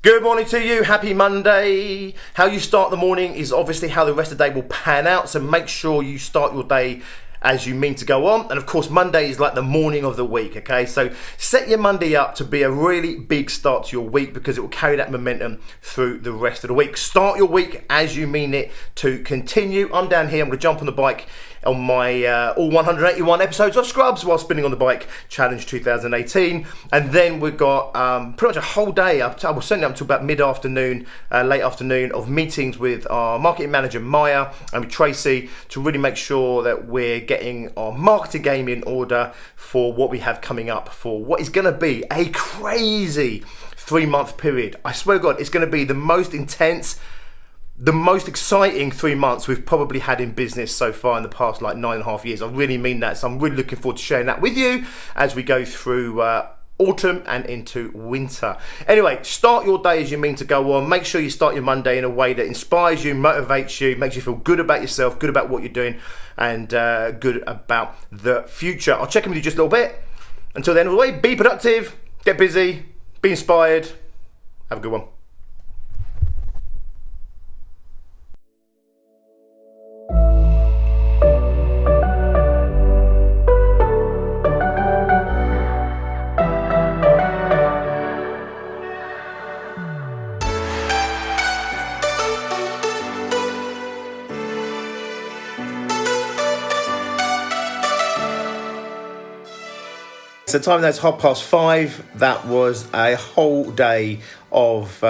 Good morning to you, happy Monday. How you start the morning is obviously how the rest of the day will pan out, so make sure you start your day as you mean to go on. And of course, Monday is like the morning of the week, okay? So set your Monday up to be a really big start to your week because it will carry that momentum through the rest of the week. Start your week as you mean it to continue. I'm down here, I'm gonna jump on the bike on my all 181 episodes of Scrubs while spinning on the bike challenge 2018, and then we've got pretty much a whole day I will certainly up until about mid-afternoon, late afternoon, of meetings with our marketing manager Maya and with Tracy to really make sure that we're getting our marketing game in order for what we have coming up for what is going to be a crazy 3-month period. I swear to God, it's going to be the most intense, the most exciting 3 months we've probably had in business so far in the past like 9.5 years. I really mean that, so I'm really looking forward to sharing that with you as we go through autumn and into winter. Anyway, start your day as you mean to go on. Make sure you start your Monday in a way that inspires you, motivates you, makes you feel good about yourself, good about what you're doing, and good about the future. I'll check in with you just a little bit. Until the end of the way, be productive, get busy, be inspired. Have a good one. So the time that's 5:30. That was a whole day of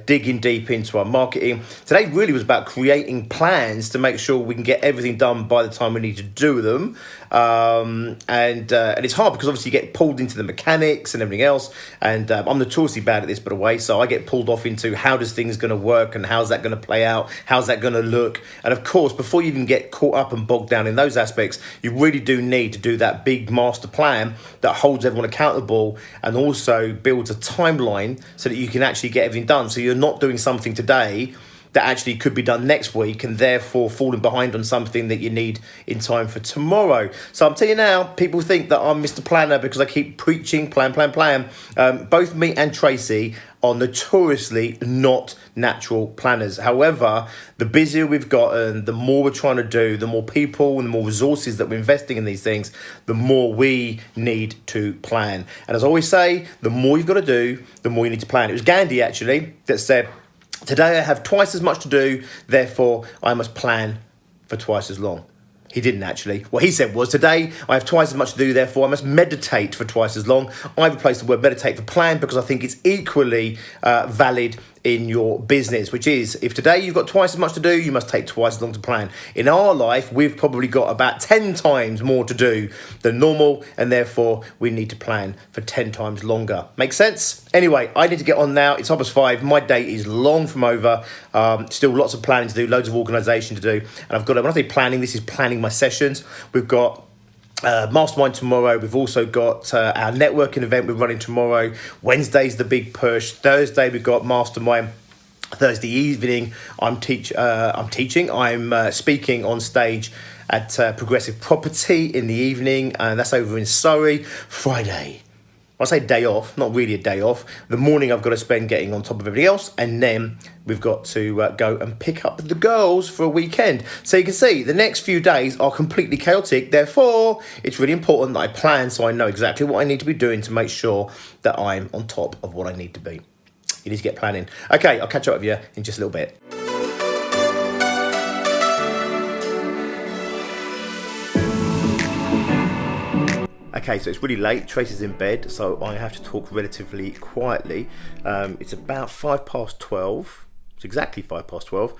digging deep into our marketing. Today really was about creating plans to make sure we can get everything done by the time we need to do them. And it's hard because obviously you get pulled into the mechanics and everything else. And I'm notoriously bad at this, by the way. So I get pulled off into how does things going to work and how's that going to play out? How's that going to look? And of course, before you even get caught up and bogged down in those aspects, you really do need to do that big master plan that holds everyone accountable and also builds a timeline so that you can actually get everything done. So you're not doing something today that actually could be done next week and therefore falling behind on something that you need in time for tomorrow. So I'm telling you now, people think that I'm Mr. Planner because I keep preaching plan. Both me and Tracy are notoriously not natural planners. However, the busier we've gotten, the more we're trying to do, the more people and the more resources that we're investing in these things, the more we need to plan. And as I always say, the more you've got to do, the more you need to plan. It was Gandhi actually that said, "Today I have twice as much to do, therefore I must plan for twice as long." He didn't actually. What he said was, "Today I have twice as much to do, therefore I must meditate for twice as long." I've replaced the word meditate for plan because I think it's equally valid in your business, which is if today you've got twice as much to do, you must take twice as long to plan. In our life, we've probably got about 10 times more to do than normal, and therefore we need to plan for 10 times longer. Make sense? Anyway, I need to get on now. It's 5:30. My day is long from over. Still lots of planning to do, loads of organisation to do. And I've got, when I say planning, this is planning my sessions. We've got mastermind tomorrow. We've also got our networking event we're running tomorrow. Wednesday's the big push. Thursday we've got mastermind. Thursday evening I'm teaching. I'm speaking on stage at Progressive Property in the evening, and that's over in Surrey. Friday, I say day off, not really a day off. The morning I've got to spend getting on top of everything else, and then we've got to go and pick up the girls for a weekend. So you can see the next few days are completely chaotic. Therefore, it's really important that I plan so I know exactly what I need to be doing to make sure that I'm on top of what I need to be. You need to get planning. Okay, I'll catch up with you in just a little bit. Okay, so it's really late. Tracy's in bed, so I have to talk relatively quietly. It's about 12:05. It's exactly 12:05.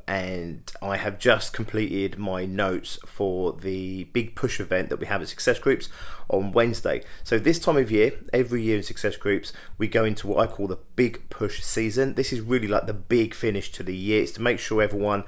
And I have just completed my notes for the big push event that we have at Success Groups on Wednesday. So this time of year, every year in Success Groups, we go into what I call the big push season. This is really like the big finish to the year. It's to make sure everyone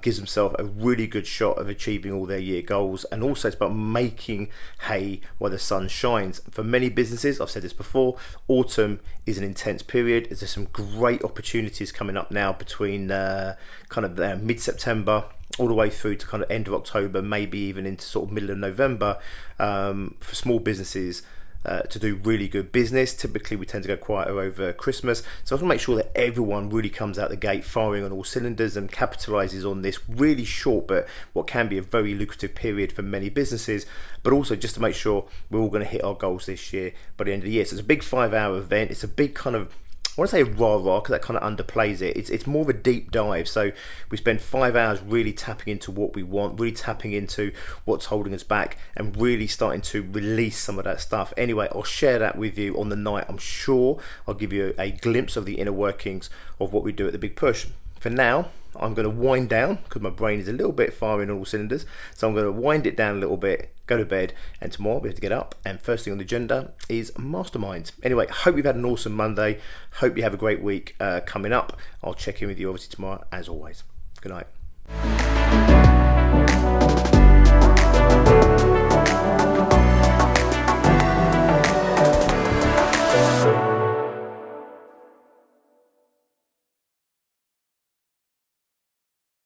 gives themselves a really good shot of achieving all their year goals, and also it's about making hay while the sun shines. For many businesses, I've said this before, autumn is an intense period. There's some great opportunities coming up now between mid-September all the way through to kind of end of October, maybe even into sort of middle of November, for small businesses to do really good business. Typically we tend to go quieter over Christmas, so I want to make sure that everyone really comes out the gate firing on all cylinders and capitalizes on this really short but what can be a very lucrative period for many businesses, but also just to make sure we're all going to hit our goals this year by the end of the year. So it's a big 5-hour event. It's a big kind of, I want to say rah-rah because that kind of underplays it. It's more of a deep dive. So we spend 5 hours really tapping into what we want, really tapping into what's holding us back, and really starting to release some of that stuff. Anyway, I'll share that with you on the night. I'm sure I'll give you a glimpse of the inner workings of what we do at the Big Push. For now, I'm going to wind down because my brain is a little bit firing on all cylinders. So I'm going to wind it down a little bit, go to bed, and tomorrow we have to get up. And first thing on the agenda is masterminds. Anyway, hope you've had an awesome Monday. Hope you have a great week coming up. I'll check in with you obviously tomorrow as always. Good night.